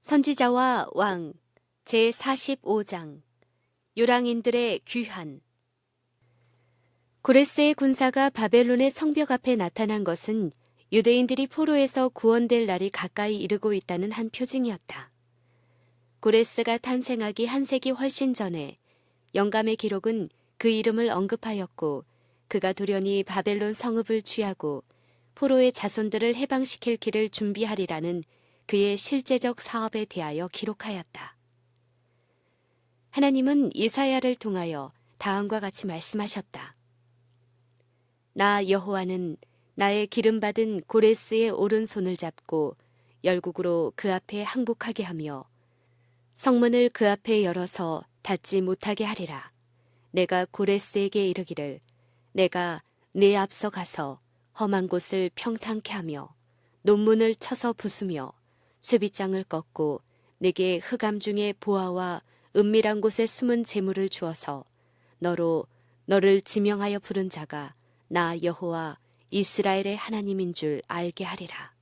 선지자와 왕 제45장 요랑인들의 귀환. 고레스의 군사가 바벨론의 성벽 앞에 나타난 것은 유대인들이 포로에서 구원될 날이 가까이 이르고 있다는 한 표징이었다. 고레스가 탄생하기 한 세기 훨씬 전에 영감의 기록은 그 이름을 언급하였고, 그가 돌연히 바벨론 성읍을 취하고 포로의 자손들을 해방시킬 길을 준비하리라는 그의 실제적 사업에 대하여 기록하였다. 하나님은 이사야를 통하여 다음과 같이 말씀하셨다. 나 여호와는 나의 기름받은 고레스의 오른손을 잡고 열국으로 그 앞에 항복하게 하며 성문을 그 앞에 열어서 닫지 못하게 하리라. 내가 고레스에게 이르기를 내가 네 앞서 가서 험한 곳을 평탄케 하며 논문을 쳐서 부수며 쇠빗장을 꺾고 내게 흑암 중에 보아와 은밀한 곳에 숨은 재물을 주어서 너를 지명하여 부른 자가 나 여호와 이스라엘의 하나님인 줄 알게 하리라.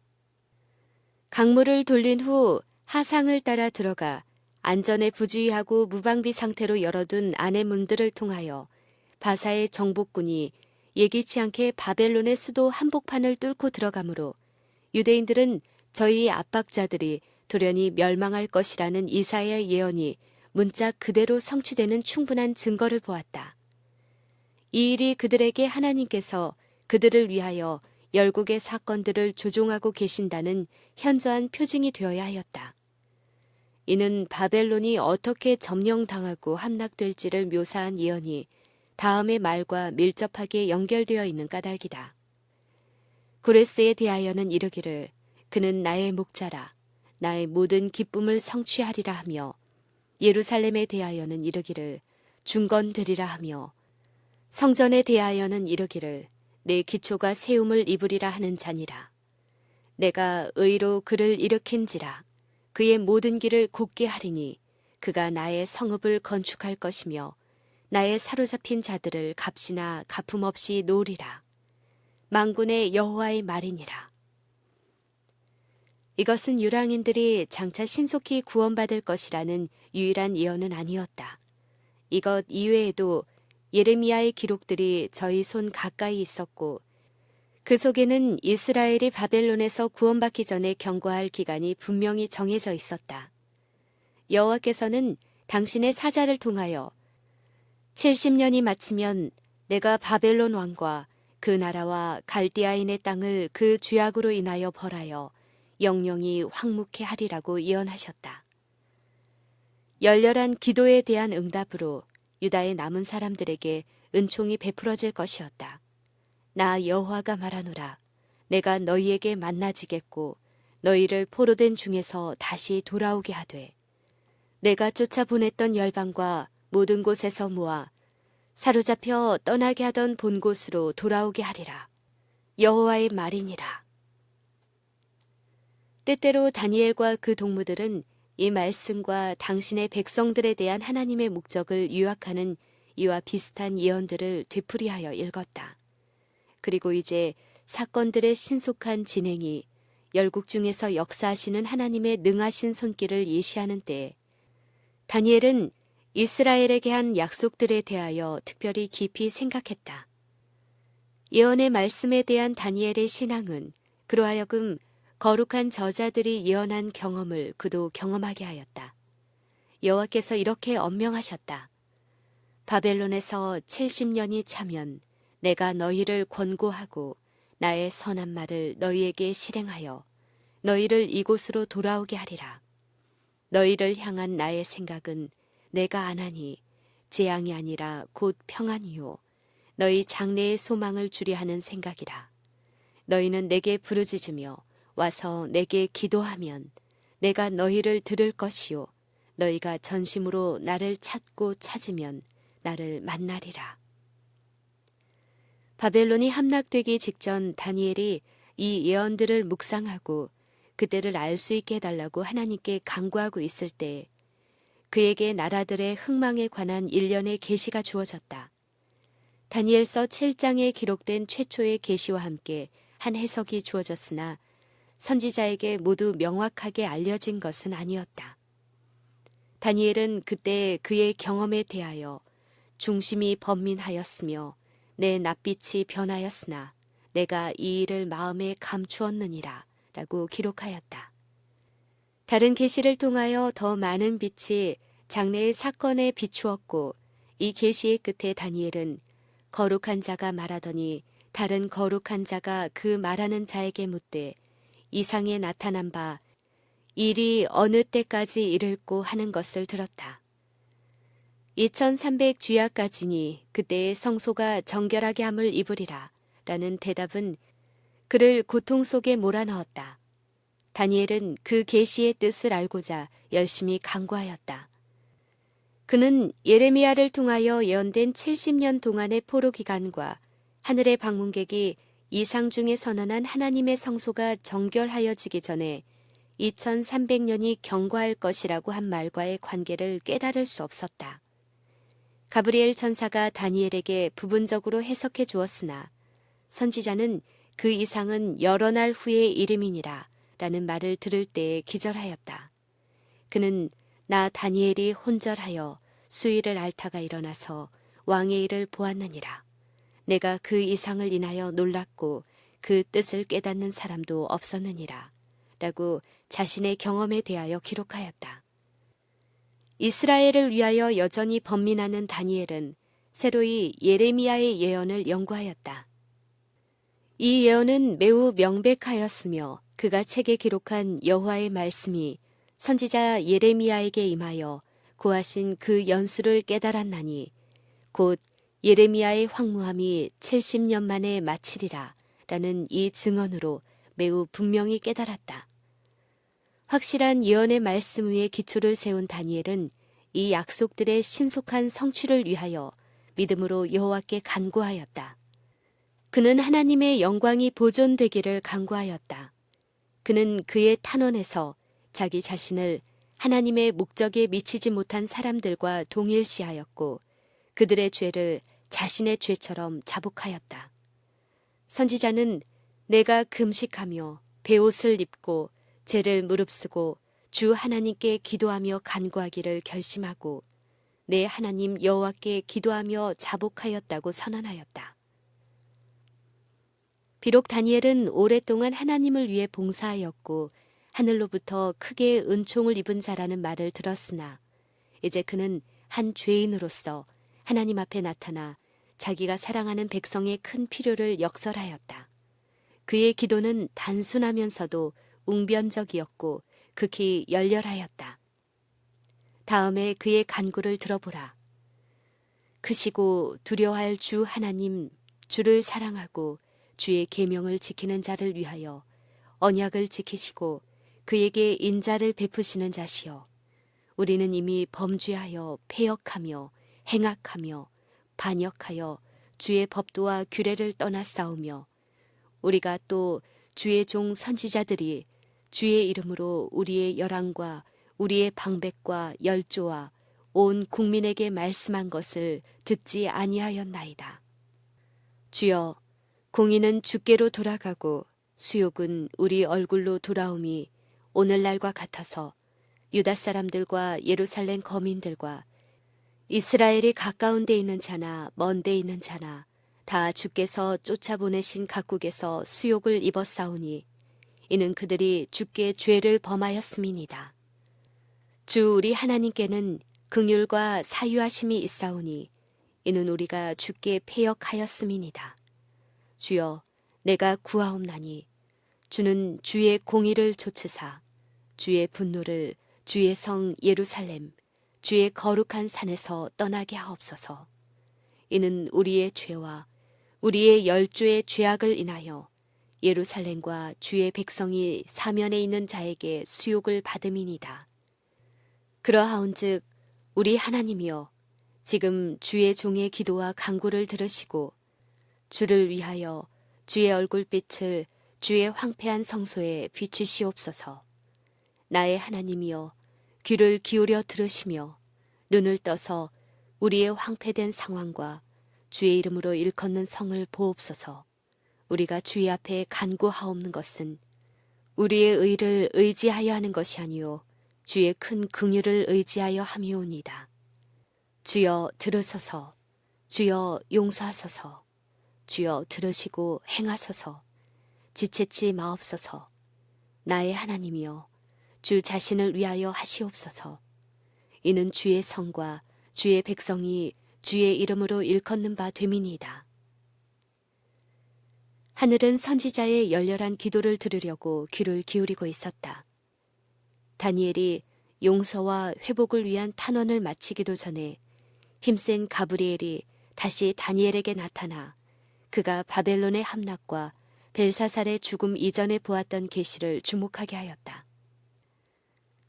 강물을 돌린 후 하상을 따라 들어가 안전에 부주의하고 무방비 상태로 열어둔 안의 문들을 통하여 바사의 정복군이 예기치 않게 바벨론의 수도 한복판을 뚫고 들어가므로 유대인들은 저희의 압박자들이 돌연히 멸망할 것이라는 이사야의 예언이 문짝 그대로 성취되는 충분한 증거를 보았다. 이 일이 그들에게 하나님께서 그들을 위하여 열국의 사건들을 조종하고 계신다는 현저한 표징이 되어야 하였다. 이는 바벨론이 어떻게 점령당하고 함락될지를 묘사한 예언이 다음의 말과 밀접하게 연결되어 있는 까닭이다. 고레스에 대하여는 이르기를 그는 나의 목자라 나의 모든 기쁨을 성취하리라 하며, 예루살렘에 대하여는 이르기를 중건되리라 하며, 성전에 대하여는 이르기를 내 기초가 세움을 입으리라 하는 자니라. 내가 의로 그를 일으킨지라 그의 모든 길을 곧게 하리니 그가 나의 성읍을 건축할 것이며 나의 사로잡힌 자들을 값이나 가품 없이 놓으리라. 만군의 여호와의 말이니라. 이것은 유랑인들이 장차 신속히 구원받을 것이라는 유일한 예언은 아니었다. 이것 이외에도 예레미야의 기록들이 저희 손 가까이 있었고, 그 속에는 이스라엘이 바벨론에서 구원받기 전에 경고할 기간이 분명히 정해져 있었다. 여호와께서는 당신의 사자를 통하여 70년이 마치면 내가 바벨론 왕과 그 나라와 갈디아인의 땅을 그 죄악으로 인하여 벌하여 영영이 황무케 하리라고 예언하셨다. 열렬한 기도에 대한 응답으로 유다의 남은 사람들에게 은총이 베풀어질 것이었다. 나 여호와가 말하노라. 내가 너희에게 만나지겠고 너희를 포로된 중에서 다시 돌아오게 하되 내가 쫓아보냈던 열방과 모든 곳에서 모아 사로잡혀 떠나게 하던 본 곳으로 돌아오게 하리라. 여호와의 말이니라. 때때로 다니엘과 그 동무들은 이 말씀과 당신의 백성들에 대한 하나님의 목적을 요약하는 이와 비슷한 예언들을 되풀이하여 읽었다. 그리고 이제 사건들의 신속한 진행이 열국 중에서 역사하시는 하나님의 능하신 손길을 예시하는 때에 다니엘은 이스라엘에게 한 약속들에 대하여 특별히 깊이 생각했다. 예언의 말씀에 대한 다니엘의 신앙은 그로 하여금 거룩한 저자들이 예언한 경험을 그도 경험하게 하였다. 여호와께서 이렇게 언명하셨다. 바벨론에서 70년이 차면 내가 너희를 권고하고 나의 선한 말을 너희에게 실행하여 너희를 이곳으로 돌아오게 하리라. 너희를 향한 나의 생각은 내가 안하니 재앙이 아니라 곧 평안이요 너희 장래의 소망을 주려 하는 생각이라. 너희는 내게 부르짖으며 와서 내게 기도하면 내가 너희를 들을 것이요 너희가 전심으로 나를 찾고 찾으면 나를 만나리라. 바벨론이 함락되기 직전 다니엘이 이 예언들을 묵상하고 그때를 알 수 있게 해달라고 하나님께 간구하고 있을 때 그에게 나라들의 흥망에 관한 일련의 계시가 주어졌다. 다니엘서 7장에 기록된 최초의 계시와 함께 한 해석이 주어졌으나 선지자에게 모두 명확하게 알려진 것은 아니었다. 다니엘은 그때 그의 경험에 대하여 중심이 번민하였으며 내 낯빛이 변하였으나 내가 이 일을 마음에 감추었느니라 라고 기록하였다. 다른 계시를 통하여 더 많은 빛이 장래의 사건에 비추었고 이 계시의 끝에 다니엘은 거룩한 자가 말하더니 다른 거룩한 자가 그 말하는 자에게 묻되 이상에 나타난 바 일이 어느 때까지 이를꼬 하는 것을 들었다. 2300 주야까지니 그때의 성소가 정결하게 함을 입으리라 라는 대답은 그를 고통 속에 몰아넣었다. 다니엘은 그 계시의 뜻을 알고자 열심히 간구하였다. 그는 예레미야를 통하여 예언된 70년 동안의 포로 기간과 하늘의 방문객이 이상 중에 선언한 하나님의 성소가 정결하여지기 전에 2300년이 경과할 것이라고 한 말과의 관계를 깨달을 수 없었다. 가브리엘 천사가 다니엘에게 부분적으로 해석해 주었으나 선지자는 그 이상은 여러 날 후의 이름이니라 라는 말을 들을 때에 기절하였다. 그는 나 다니엘이 혼절하여 수일을 앓다가 일어나서 왕의 일을 보았느니라. 내가 그 이상을 인하여 놀랐고 그 뜻을 깨닫는 사람도 없었느니라 라고 자신의 경험에 대하여 기록하였다. 이스라엘을 위하여 여전히 번민하는 다니엘은 새로이 예레미야의 예언을 연구하였다. 이 예언은 매우 명백하였으며 그가 책에 기록한 여호와의 말씀이 선지자 예레미야에게 임하여 고하신 그 연수를 깨달았나니 곧 예레미야의 황무함이 70년 만에 마치리라 라는 이 증언으로 매우 분명히 깨달았다. 확실한 예언의 말씀 위에 기초를 세운 다니엘은 이 약속들의 신속한 성취를 위하여 믿음으로 여호와께 간구하였다. 그는 하나님의 영광이 보존되기를 간구하였다. 그는 그의 탄원에서 자기 자신을 하나님의 목적에 미치지 못한 사람들과 동일시하였고 그들의 죄를 자신의 죄처럼 자복하였다. 선지자는 내가 금식하며 베옷을 입고 죄를 무릅쓰고 주 하나님께 기도하며 간구하기를 결심하고 내 하나님 여호와께 기도하며 자복하였다고 선언하였다. 비록 다니엘은 오랫동안 하나님을 위해 봉사하였고 하늘로부터 크게 은총을 입은 자라는 말을 들었으나 이제 그는 한 죄인으로서 하나님 앞에 나타나 자기가 사랑하는 백성의 큰 필요를 역설하였다. 그의 기도는 단순하면서도 웅변적이었고 극히 열렬하였다. 다음에 그의 간구를 들어보라. 크시고 두려워할 주 하나님, 주를 사랑하고 주의 계명을 지키는 자를 위하여 언약을 지키시고 그에게 인자를 베푸시는 자시여. 우리는 이미 범죄하여 패역하며 행악하며 반역하여 주의 법도와 규례를 떠나 싸우며 우리가 또 주의 종 선지자들이 주의 이름으로 우리의 열왕과 우리의 방백과 열조와 온 국민에게 말씀한 것을 듣지 아니하였나이다. 주여, 공의는 주께로 돌아가고 수욕은 우리 얼굴로 돌아옴이 오늘날과 같아서 유다 사람들과 예루살렘 거민들과 이스라엘이 가까운 데 있는 자나 먼 데 있는 자나 다 주께서 쫓아보내신 각국에서 수욕을 입었사오니 이는 그들이 주께 죄를 범하였음이니이다. 주 우리 하나님께는 긍휼과 사유하심이 있사오니 이는 우리가 주께 패역하였음이니이다. 주여, 내가 구하옵나니 주는 주의 공의를 좇으사 주의 분노를 주의 성 예루살렘 주의 거룩한 산에서 떠나게 하옵소서. 이는 우리의 죄와 우리의 열조의 죄악을 인하여 예루살렘과 주의 백성이 사면에 있는 자에게 수욕을 받음이니이다. 그러하온즉 우리 하나님이여, 지금 주의 종의 기도와 간구를 들으시고 주를 위하여 주의 얼굴빛을 주의 황폐한 성소에 비추시옵소서. 나의 하나님이여, 귀를 기울여 들으시며 눈을 떠서 우리의 황폐된 상황과 주의 이름으로 일컫는 성을 보옵소서. 우리가 주의 앞에 간구하옵는 것은 우리의 의를 의지하여 하는 것이 아니요 주의 큰 긍휼을 의지하여 함이오니이다. 주여 들으소서. 주여 용서하소서. 주여 들으시고 행하소서. 지체치 마옵소서. 나의 하나님이여 주 자신을 위하여 하시옵소서. 이는 주의 성과 주의 백성이 주의 이름으로 일컫는 바 됨이니이다. 하늘은 선지자의 열렬한 기도를 들으려고 귀를 기울이고 있었다. 다니엘이 용서와 회복을 위한 탄원을 마치기도 전에 힘센 가브리엘이 다시 다니엘에게 나타나 그가 바벨론의 함락과 벨사살의 죽음 이전에 보았던 계시를 주목하게 하였다.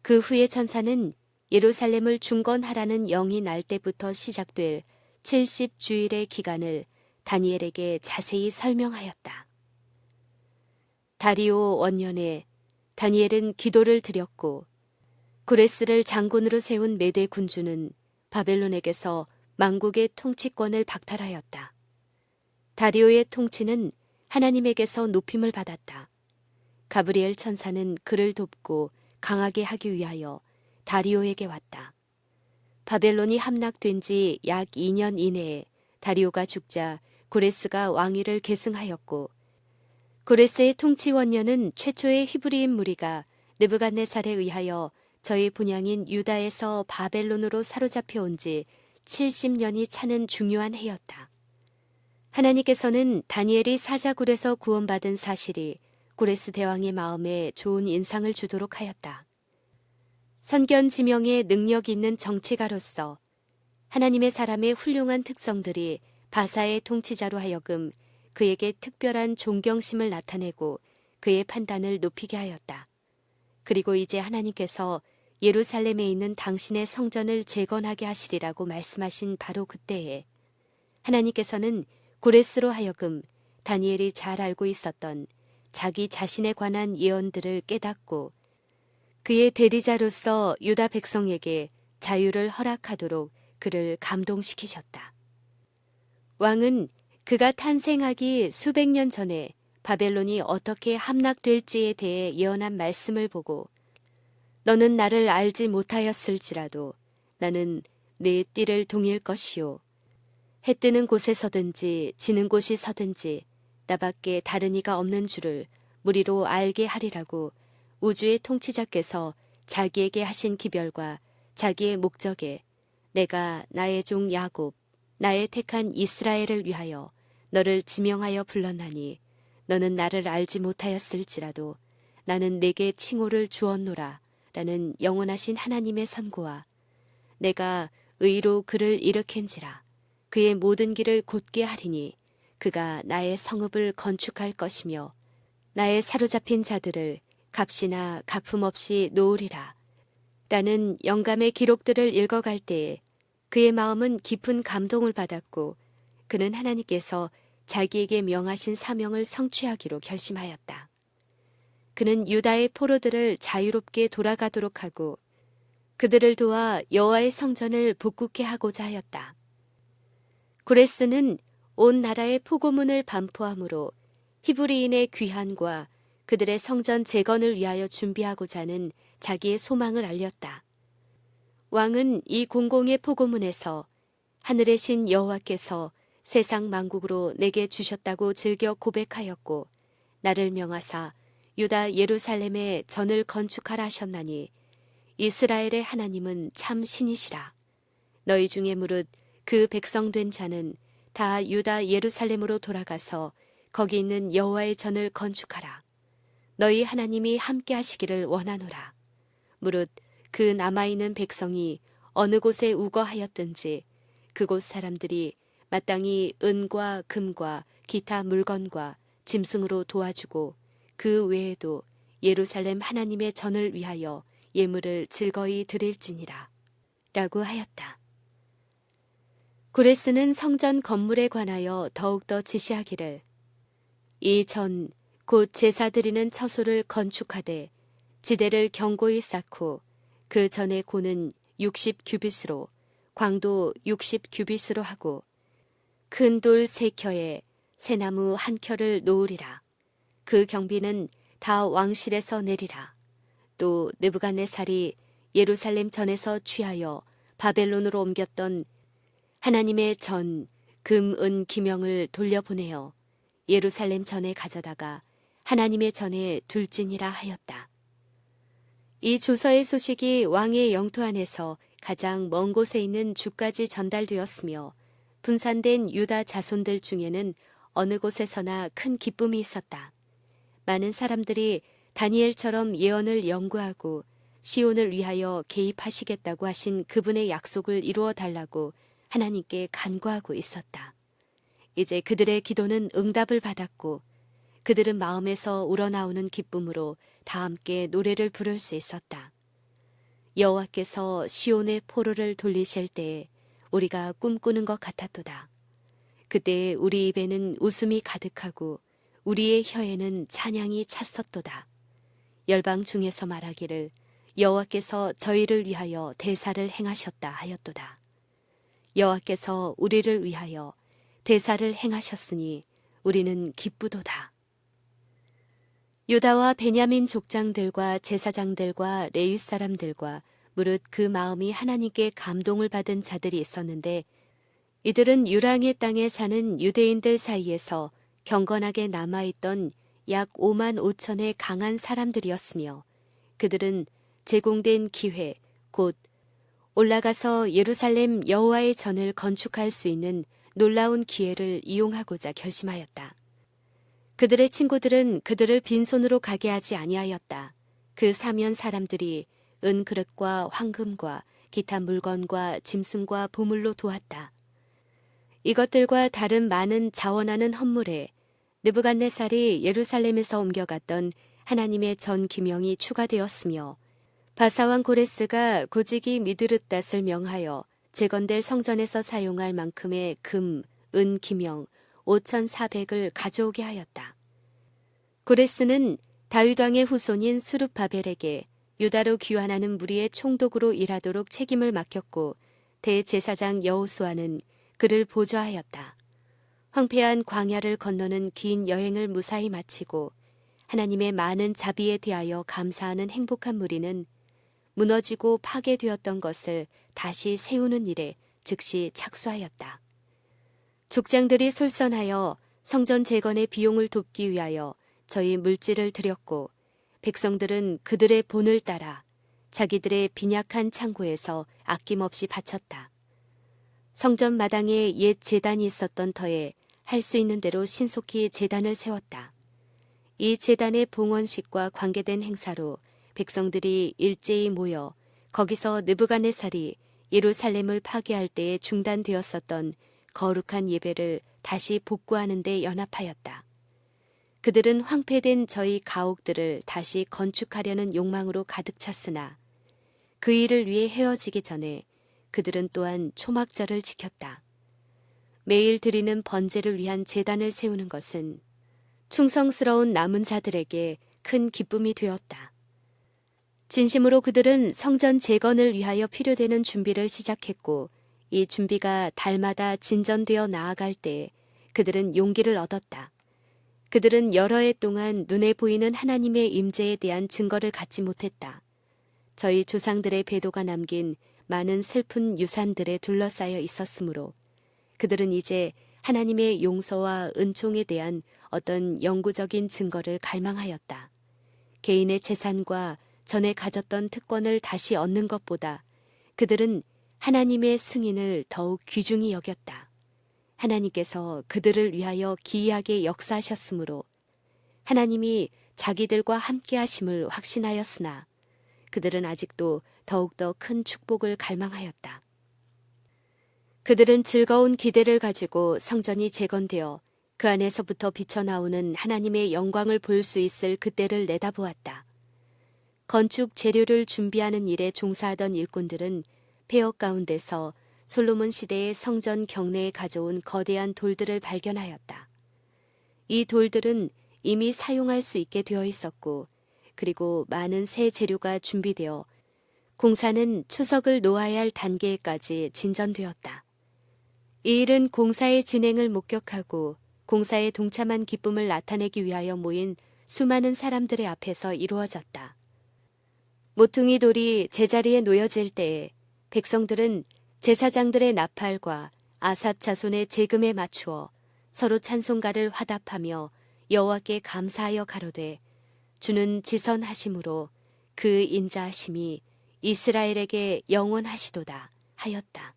그 후에 천사는 예루살렘을 중건하라는 영이 날 때부터 시작될 70주일의 기간을 다니엘에게 자세히 설명하였다. 다리오 원년에 다니엘은 기도를 드렸고 고레스를 장군으로 세운 메대 군주는 바벨론에게서 만국의 통치권을 박탈하였다. 다리오의 통치는 하나님에게서 높임을 받았다. 가브리엘 천사는 그를 돕고 강하게 하기 위하여 다리오에게 왔다. 바벨론이 함락된 지 약 2년 이내에 다리오가 죽자 고레스가 왕위를 계승하였고 고레스의 통치 원년은 최초의 히브리인 무리가 느부갓네살에 의하여 저희 본향인 유다에서 바벨론으로 사로잡혀 온 지 70년이 차는 중요한 해였다. 하나님께서는 다니엘이 사자굴에서 구원받은 사실이 고레스 대왕의 마음에 좋은 인상을 주도록 하였다. 선견지명에 능력이 있는 정치가로서 하나님의 사람의 훌륭한 특성들이 바사의 통치자로 하여금 그에게 특별한 존경심을 나타내고 그의 판단을 높이게 하였다. 그리고 이제 하나님께서 예루살렘에 있는 당신의 성전을 재건하게 하시리라고 말씀하신 바로 그때에 하나님께서는 고레스로 하여금 다니엘이 잘 알고 있었던 자기 자신에 관한 예언들을 깨닫고 그의 대리자로서 유다 백성에게 자유를 허락하도록 그를 감동시키셨다. 왕은 그가 탄생하기 수백 년 전에 바벨론이 어떻게 함락될지에 대해 예언한 말씀을 보고 너는 나를 알지 못하였을지라도 나는 네 띠를 동일 것이요 해 뜨는 곳에서든지 지는 곳이서든지 나밖에 다른 이가 없는 줄을 무리로 알게 하리라고 우주의 통치자께서 자기에게 하신 기별과 자기의 목적에 내가 나의 종 야곱 나의 택한 이스라엘을 위하여 너를 지명하여 불렀나니 너는 나를 알지 못하였을지라도 나는 내게 칭호를 주었노라 라는 영원하신 하나님의 선고와 내가 의로 그를 일으킨지라 그의 모든 길을 곧게 하리니 그가 나의 성읍을 건축할 것이며 나의 사로잡힌 자들을 값이나 갚음 없이 놓으리라 라는 영감의 기록들을 읽어갈 때에 그의 마음은 깊은 감동을 받았고 그는 하나님께서 자기에게 명하신 사명을 성취하기로 결심하였다. 그는 유다의 포로들을 자유롭게 돌아가도록 하고 그들을 도와 여호와의 성전을 복국케 하고자 하였다. 고레스는 온 나라의 포고문을 반포함으로 히브리인의 귀환과 그들의 성전 재건을 위하여 준비하고자 하는 자기의 소망을 알렸다. 왕은 이 공공의 포고문에서 하늘의 신 여호와께서 세상 만국으로 내게 주셨다고 즐겨 고백하였고 나를 명하사 유다 예루살렘에 전을 건축하라 하셨나니 이스라엘의 하나님은 참 신이시라. 너희 중에 무릇 그 백성된 자는 다 유다 예루살렘으로 돌아가서 거기 있는 여호와의 전을 건축하라. 너희 하나님이 함께 하시기를 원하노라. 무릇 그 남아있는 백성이 어느 곳에 우거하였든지 그곳 사람들이 마땅히 은과 금과 기타 물건과 짐승으로 도와주고 그 외에도 예루살렘 하나님의 전을 위하여 예물을 즐거이 드릴지니라 라고 하였다. 고레스는 성전 건물에 관하여 더욱더 지시하기를 이 전 곧 제사 드리는 처소를 건축하되 지대를 견고히 쌓고 그 전의 고는 60규빗으로 광도 60규빗으로 하고 큰 돌 3켜에 새나무 1켜를 놓으리라. 그 경비는 다 왕실에서 내리라. 또 느부갓네살이 예루살렘 전에서 취하여 바벨론으로 옮겼던 하나님의 전, 금, 은, 기명을 돌려보내어 예루살렘 전에 가져다가 하나님의 전에 둘지니라 하였다. 이 조서의 소식이 왕의 영토 안에서 가장 먼 곳에 있는 주까지 전달되었으며 분산된 유다 자손들 중에는 어느 곳에서나 큰 기쁨이 있었다. 많은 사람들이 다니엘처럼 예언을 연구하고 시온을 위하여 개입하시겠다고 하신 그분의 약속을 이루어 달라고 하나님께 간구하고 있었다. 이제 그들의 기도는 응답을 받았고 그들은 마음에서 우러나오는 기쁨으로 다 함께 노래를 부를 수 있었다. 여호와께서 시온의 포로를 돌리실 때에 우리가 꿈꾸는 것 같았도다. 그때 우리 입에는 웃음이 가득하고 우리의 혀에는 찬양이 찼었도다. 열방 중에서 말하기를 여호와께서 저희를 위하여 대사를 행하셨다 하였도다. 여호와께서 우리를 위하여 대사를 행하셨으니 우리는 기쁘도다. 유다와 베냐민 족장들과 제사장들과 레위 사람들과 무릇 그 마음이 하나님께 감동을 받은 자들이 있었는데 이들은 유랑의 땅에 사는 유대인들 사이에서 경건하게 남아있던 약 5만 5천의 강한 사람들이었으며 그들은 제공된 기회 곧 올라가서 예루살렘 여호와의 전을 건축할 수 있는 놀라운 기회를 이용하고자 결심하였다. 그들의 친구들은 그들을 빈손으로 가게 하지 아니하였다. 그 사면 사람들이 은그릇과 황금과 기타 물건과 짐승과 보물로 도왔다. 이것들과 다른 많은 자원하는 헌물에 느부갓네살이 예루살렘에서 옮겨갔던 하나님의 전 기명이 추가되었으며 바사왕 고레스가 고지기 미드르닷을 명하여 재건될 성전에서 사용할 만큼의 금, 은 기명 5,400을 가져오게 하였다. 고레스는 다윗왕의 후손인 수룹바벨에게 유다로 귀환하는 무리의 총독으로 일하도록 책임을 맡겼고 대제사장 여호수아는 그를 보좌하였다. 황폐한 광야를 건너는 긴 여행을 무사히 마치고 하나님의 많은 자비에 대하여 감사하는 행복한 무리는 무너지고 파괴되었던 것을 다시 세우는 일에 즉시 착수하였다. 족장들이 솔선하여 성전 재건의 비용을 돕기 위하여 저희 물질을 드렸고 백성들은 그들의 본을 따라 자기들의 빈약한 창고에서 아낌없이 바쳤다. 성전 마당에 옛 제단이 있었던 터에 할 수 있는 대로 신속히 제단을 세웠다. 이 제단의 봉헌식과 관계된 행사로 백성들이 일제히 모여 거기서 느부갓네살이 예루살렘을 파괴할 때에 중단되었었던 거룩한 예배를 다시 복구하는 데 연합하였다. 그들은 황폐된 저희 가옥들을 다시 건축하려는 욕망으로 가득 찼으나 그 일을 위해 헤어지기 전에 그들은 또한 초막절을 지켰다. 매일 드리는 번제를 위한 제단을 세우는 것은 충성스러운 남은 자들에게 큰 기쁨이 되었다. 진심으로 그들은 성전 재건을 위하여 필요되는 준비를 시작했고 이 준비가 달마다 진전되어 나아갈 때 그들은 용기를 얻었다. 그들은 여러 해 동안 눈에 보이는 하나님의 임재에 대한 증거를 갖지 못했다. 저희 조상들의 배도가 남긴 많은 슬픈 유산들에 둘러싸여 있었으므로 그들은 이제 하나님의 용서와 은총에 대한 어떤 영구적인 증거를 갈망하였다. 개인의 재산과 전에 가졌던 특권을 다시 얻는 것보다 그들은 하나님의 승인을 더욱 귀중히 여겼다. 하나님께서 그들을 위하여 기이하게 역사하셨으므로 하나님이 자기들과 함께 하심을 확신하였으나 그들은 아직도 더욱더 큰 축복을 갈망하였다. 그들은 즐거운 기대를 가지고 성전이 재건되어 그 안에서부터 비쳐나오는 하나님의 영광을 볼 수 있을 그때를 내다보았다. 건축 재료를 준비하는 일에 종사하던 일꾼들은 폐허 가운데서 솔로몬 시대의 성전 경내에 가져온 거대한 돌들을 발견하였다. 이 돌들은 이미 사용할 수 있게 되어 있었고 그리고 많은 새 재료가 준비되어 공사는 초석을 놓아야 할 단계까지 진전되었다. 이 일은 공사의 진행을 목격하고 공사에 동참한 기쁨을 나타내기 위하여 모인 수많은 사람들의 앞에서 이루어졌다. 모퉁이 돌이 제자리에 놓여질 때에 백성들은 제사장들의 나팔과 아삽 자손의 제금에 맞추어 서로 찬송가를 화답하며 여호와께 감사하여 가로되 주는 지선하심으로 그 인자하심이 이스라엘에게 영원하시도다 하였다.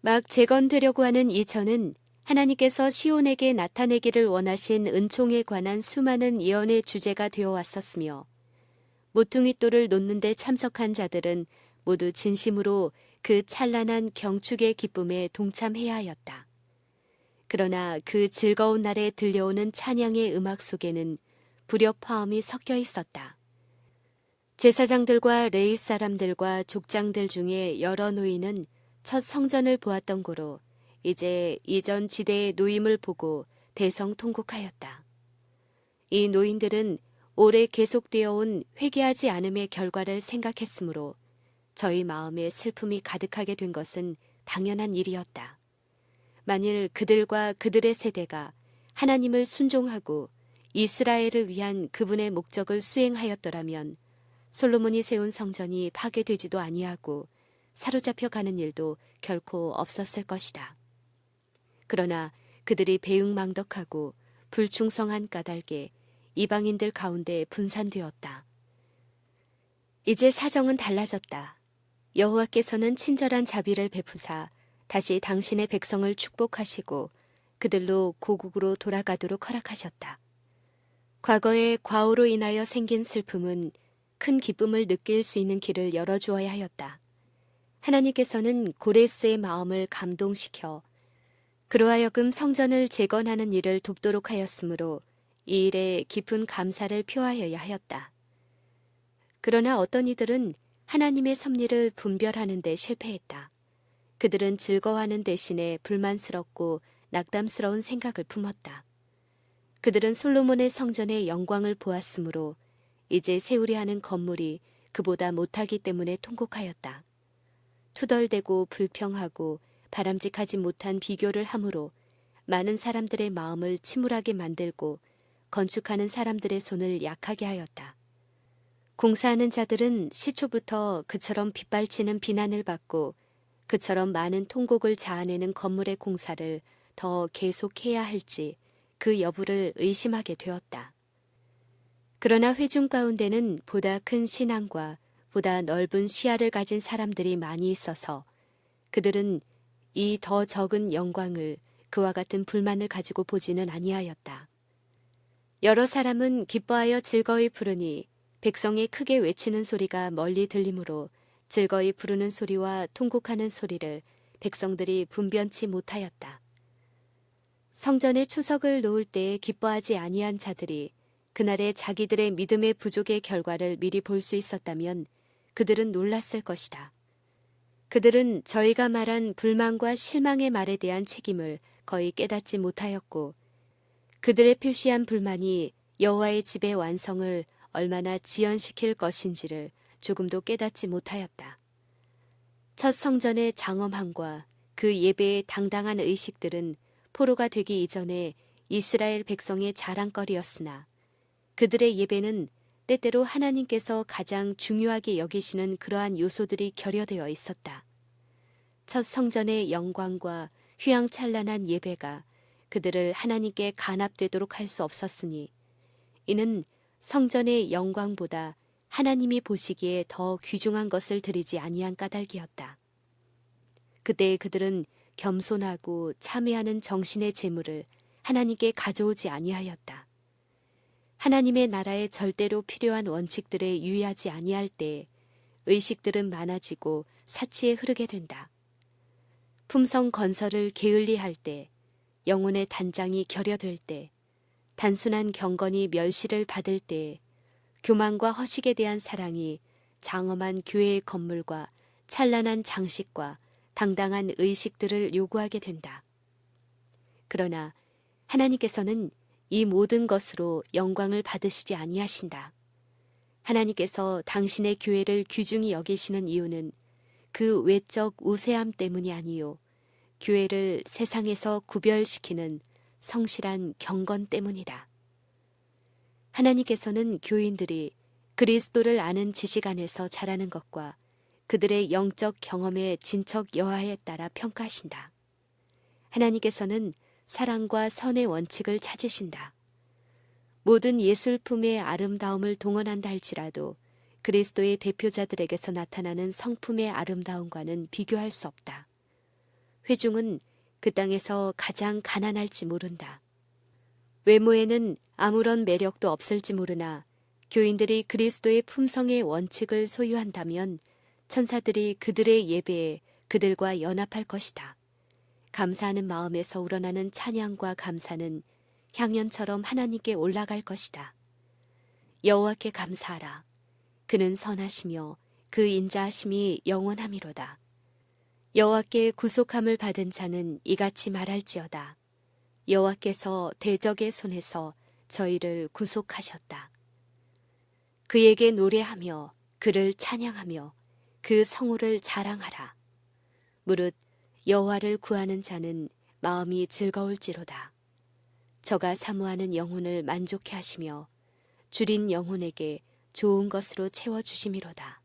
막 재건되려고 하는 이 전은 하나님께서 시온에게 나타내기를 원하신 은총에 관한 수많은 예언의 주제가 되어 왔었으며 모퉁이돌을 놓는 데 참석한 자들은 모두 진심으로 그 찬란한 경축의 기쁨에 동참해야 하였다. 그러나 그 즐거운 날에 들려오는 찬양의 음악 속에는 불협화음이 섞여 있었다. 제사장들과 레위 사람들과 족장들 중에 여러 노인은 첫 성전을 보았던 고로 이제 이전 지대의 노임을 보고 대성통곡하였다. 이 노인들은 오래 계속되어 온 회개하지 않음의 결과를 생각했으므로 저희 마음에 슬픔이 가득하게 된 것은 당연한 일이었다. 만일 그들과 그들의 세대가 하나님을 순종하고 이스라엘을 위한 그분의 목적을 수행하였더라면 솔로몬이 세운 성전이 파괴되지도 아니하고 사로잡혀 가는 일도 결코 없었을 것이다. 그러나 그들이 배은망덕하고 불충성한 까닭에 이방인들 가운데 분산되었다. 이제 사정은 달라졌다. 여호와께서는 친절한 자비를 베푸사 다시 당신의 백성을 축복하시고 그들로 고국으로 돌아가도록 허락하셨다. 과거의 과오로 인하여 생긴 슬픔은 큰 기쁨을 느낄 수 있는 길을 열어주어야 하였다. 하나님께서는 고레스의 마음을 감동시켜 그로하여금 성전을 재건하는 일을 돕도록 하였으므로 이 일에 깊은 감사를 표하여야 하였다. 그러나 어떤 이들은 하나님의 섭리를 분별하는 데 실패했다. 그들은 즐거워하는 대신에 불만스럽고 낙담스러운 생각을 품었다. 그들은 솔로몬의 성전의 영광을 보았으므로 이제 세우려 하는 건물이 그보다 못하기 때문에 통곡하였다. 투덜대고 불평하고 바람직하지 못한 비교를 함으로 많은 사람들의 마음을 침울하게 만들고 건축하는 사람들의 손을 약하게 하였다. 공사하는 자들은 시초부터 그처럼 빗발치는 비난을 받고 그처럼 많은 통곡을 자아내는 건물의 공사를 더 계속해야 할지 그 여부를 의심하게 되었다. 그러나 회중 가운데는 보다 큰 신앙과 보다 넓은 시야를 가진 사람들이 많이 있어서 그들은 이 더 적은 영광을 그와 같은 불만을 가지고 보지는 아니하였다. 여러 사람은 기뻐하여 즐거이 부르니 백성이 크게 외치는 소리가 멀리 들리므로 즐거이 부르는 소리와 통곡하는 소리를 백성들이 분변치 못하였다. 성전에 초석을 놓을 때에 기뻐하지 아니한 자들이 그날의 자기들의 믿음의 부족의 결과를 미리 볼 수 있었다면 그들은 놀랐을 것이다. 그들은 저희가 말한 불만과 실망의 말에 대한 책임을 거의 깨닫지 못하였고 그들의 표시한 불만이 여호와의 집의 완성을 얼마나 지연시킬 것인지를 조금도 깨닫지 못하였다. 첫 성전의 장엄함과 그 예배의 당당한 의식들은 포로가 되기 이전에 이스라엘 백성의 자랑거리였으나 그들의 예배는 때때로 하나님께서 가장 중요하게 여기시는 그러한 요소들이 결여되어 있었다. 첫 성전의 영광과 휘황찬란한 예배가 그들을 하나님께 간합되도록 할 수 없었으니 이는 성전의 영광보다 하나님이 보시기에 더 귀중한 것을 드리지 아니한 까닭이었다. 그때 그들은 겸손하고 참회하는 정신의 제물을 하나님께 가져오지 아니하였다. 하나님의 나라에 절대로 필요한 원칙들에 유의하지 아니할 때 의식들은 많아지고 사치에 흐르게 된다. 품성 건설을 게을리할 때, 영혼의 단장이 결여될 때, 단순한 경건이 멸시를 받을 때, 교만과 허식에 대한 사랑이 장엄한 교회의 건물과 찬란한 장식과 당당한 의식들을 요구하게 된다. 그러나 하나님께서는 이 모든 것으로 영광을 받으시지 아니하신다. 하나님께서 당신의 교회를 귀중히 여기시는 이유는 그 외적 우세함 때문이 아니요 교회를 세상에서 구별시키는 성실한 경건 때문이다. 하나님께서는 교인들이 그리스도를 아는 지식 안에서 자라는 것과 그들의 영적 경험의 진척 여하에 따라 평가하신다. 하나님께서는 사랑과 선의 원칙을 찾으신다. 모든 예술품의 아름다움을 동원한다 할지라도 그리스도의 대표자들에게서 나타나는 성품의 아름다움과는 비교할 수 없다. 회중은 그 땅에서 가장 가난할지 모른다. 외모에는 아무런 매력도 없을지 모르나 교인들이 그리스도의 품성의 원칙을 소유한다면 천사들이 그들의 예배에 그들과 연합할 것이다. 감사하는 마음에서 우러나는 찬양과 감사는 향연처럼 하나님께 올라갈 것이다. 여호와께 감사하라. 그는 선하시며 그 인자하심이 영원함이로다. 여호와께 구속함을 받은 자는 이같이 말할지어다. 여호와께서 대적의 손에서 저희를 구속하셨다. 그에게 노래하며 그를 찬양하며 그 성호를 자랑하라. 무릇 여호와를 구하는 자는 마음이 즐거울지로다. 저가 사모하는 영혼을 만족해 하시며 줄인 영혼에게 좋은 것으로 채워주심이로다.